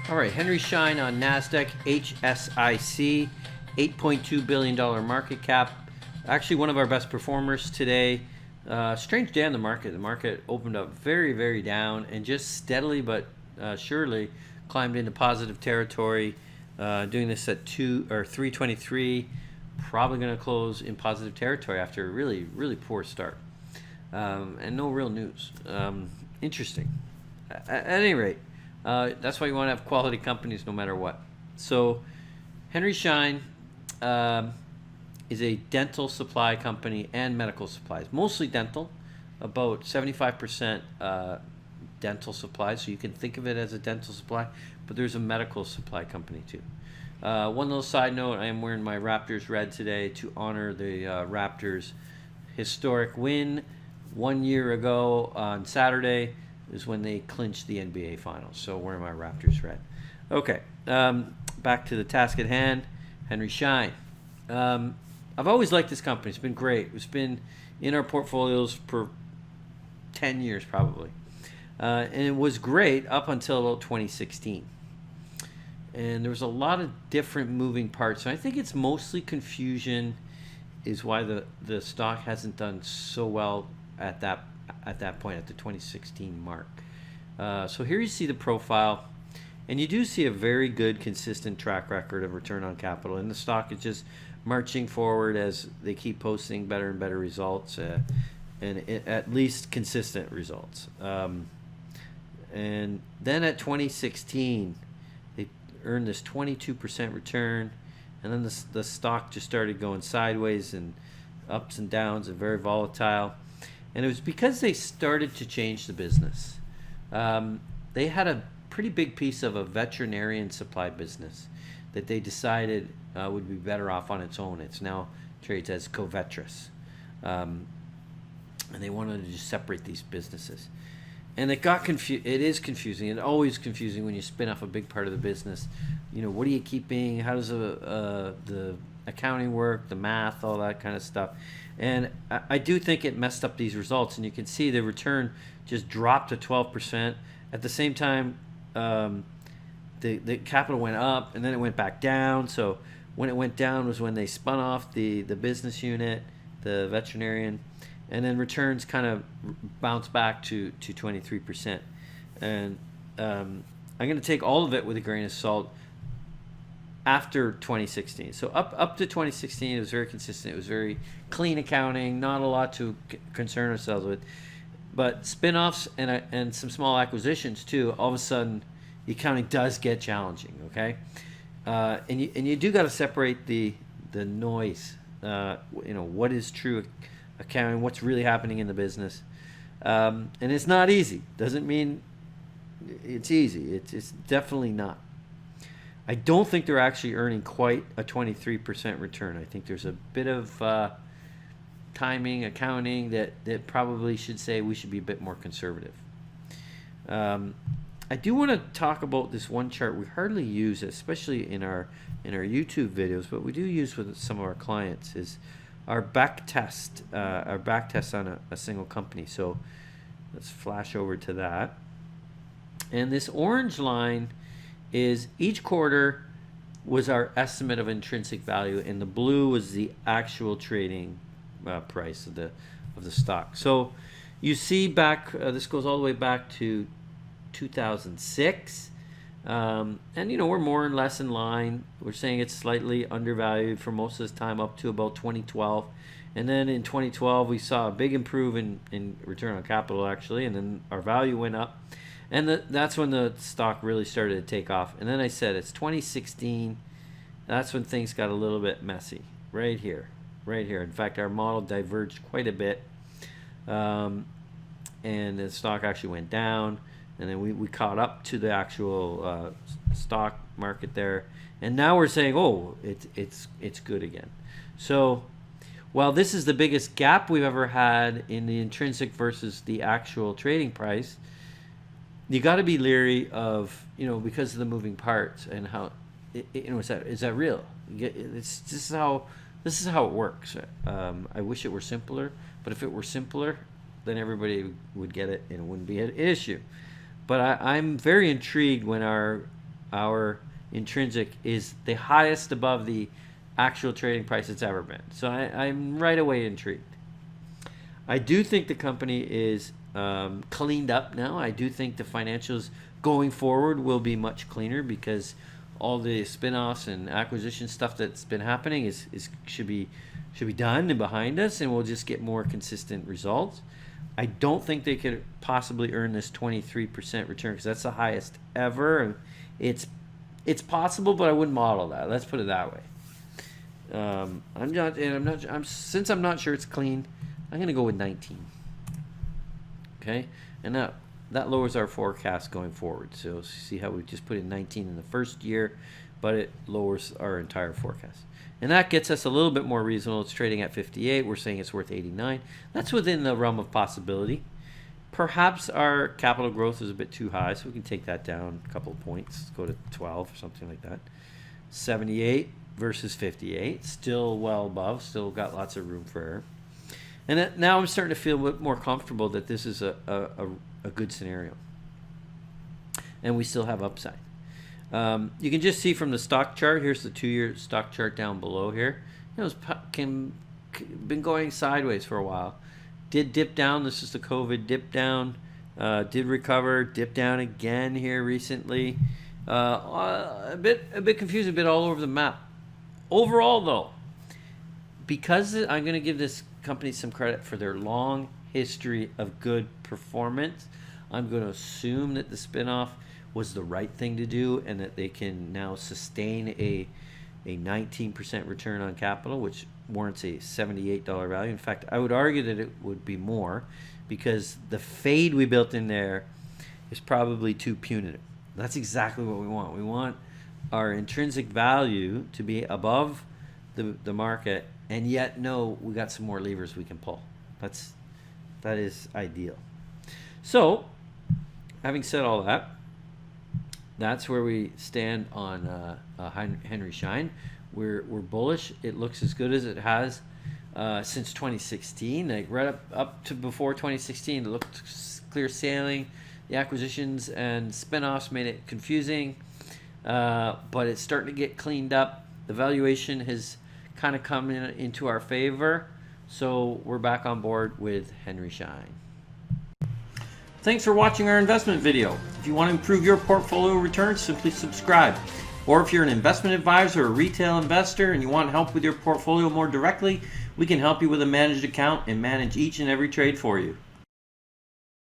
All right, Henry Schein on NASDAQ, HSIC, $8.2 billion market cap. Actually, one of our best performers today. Strange day on the market. The market opened up very, very down and just steadily but surely climbed into positive territory. Doing this at 323, probably going to close in positive territory after a really, really poor start. And no real news. Interesting. At any rate, that's why you want to have quality companies no matter what. So Henry Schein is a dental supply company and medical supplies, mostly dental, about 75% dental supplies. So you can think of it as a dental supply, but there's a medical supply company too. One little side note, I am wearing my Raptors red today to honor the Raptors' historic win 1 year ago on Saturday is when they clinched the NBA Finals. So wearing my Raptors red. Okay, back to the task at hand. Henry Schein. I've always liked this company. It's been great. It's been in our portfolios for 10 years probably. And it was great up until about 2016. And there was a lot of different moving parts. And I think it's mostly confusion is why the stock hasn't done so well at that point, at the 2016 mark. So here you see the profile, and you do see a very good, consistent track record of return on capital. And the stock is just marching forward as they keep posting better and better results, and at least consistent results. And then at 2016, they earned this 22% return, and then the stock just started going sideways and ups and downs and very volatile. And it was because they started to change the business. They had a pretty big piece of a veterinarian supply business that they decided would be better off on its own. It's now trades as Covetrus. And they wanted to just separate these businesses. And it got confused. It is confusing. It's always confusing when you spin off a big part of the business. You know, what are you keeping? How does the accounting work, the math, all that kind of stuff. And I do think it messed up these results. And you can see the return just dropped to 12%. At the same time, the capital went up and then it went back down. So when it went down was when they spun off the business unit, the veterinarian, and then returns kind of bounced back to 23%. And I'm going to take all of it with a grain of salt after 2016. So up to 2016, it was very consistent. It was very clean accounting, not a lot to concern ourselves with. But spin-offs and some small acquisitions too, all of a sudden, the accounting does get challenging, okay? And you do got to separate the noise. What is true accounting, what's really happening in the business. And it's not easy. Doesn't mean it's easy. It's definitely not. I don't think they're actually earning quite a 23% return. I think there's a bit of timing, accounting that probably should say we should be a bit more conservative. I do want to talk about this one chart we hardly use, especially in our YouTube videos, but we do use with some of our clients, is our back test on a single company. So let's flash over to that. And this orange line is each quarter was our estimate of intrinsic value, and the blue was the actual trading price of the stock. So you see back, this goes all the way back to 2006, and we're more or less in line. We're saying it's slightly undervalued for most of this time up to about 2012, and then in 2012 we saw a big improvement in return on capital actually, and then our value went up, and that's when the stock really started to take off. And then I said it's 2016, that's when things got a little bit messy right here. In fact, our model diverged quite a bit, and the stock actually went down. And then we caught up to the actual stock market there, and now we're saying, oh, it's good again. So while this is the biggest gap we've ever had in the intrinsic versus the actual trading price, you got to be leery of, because of the moving parts and how is that real? This is how it works. I wish it were simpler, but if it were simpler, then everybody would get it and it wouldn't be an issue. But I'm very intrigued when our our intrinsic is the highest above the actual trading price it's ever been. So I'm right away intrigued. I do think the company is cleaned up now. I do think the financials going forward will be much cleaner because all the spin-offs and acquisition stuff that's been happening should be done and behind us, and we'll just get more consistent results. I don't think they could possibly earn this 23% return because that's the highest ever. It's possible, but I wouldn't model that. Let's put it that way. Since I'm not sure it's clean, I'm going to go with 19. Okay, and that lowers our forecast going forward. So see how we just put in 19 in the first year, but it lowers our entire forecast. And that gets us a little bit more reasonable. It's trading at 58. We're saying it's worth 89. That's within the realm of possibility. Perhaps our capital growth is a bit too high, so we can take that down a couple of points. Let's go to 12 or something like that. 78 versus 58. Still well above. Still got lots of room for error. And now I'm starting to feel a bit more comfortable that this is a good scenario. And we still have upside. You can just see from the stock chart. Here's the 2-year stock chart down below here. It's been going sideways for a while. Did dip down. This is the COVID dip down. Did recover. Dip down again here recently. A bit confusing. A bit all over the map. Overall, though, because I'm going to give this company some credit for their long history of good performance, I'm going to assume that the spinoff was the right thing to do and that they can now sustain a 19% return on capital, which warrants a $78 value. In fact, I would argue that it would be more because the fade we built in there is probably too punitive. That's exactly what we want. We want our intrinsic value to be above the market, and yet know we got some more levers we can pull. That is ideal. So, having said all that, that's where we stand on Henry Schein. We're bullish. It looks as good as it has since 2016. Like right up to before 2016, it looked clear sailing. The acquisitions and spinoffs made it confusing, but it's starting to get cleaned up. The valuation has kind of come into our favor, so we're back on board with Henry Schein. Thanks for watching our investment video. If you want to improve your portfolio returns, simply subscribe. Or if you're an investment advisor or retail investor and you want help with your portfolio more directly, we can help you with a managed account and manage each and every trade for you.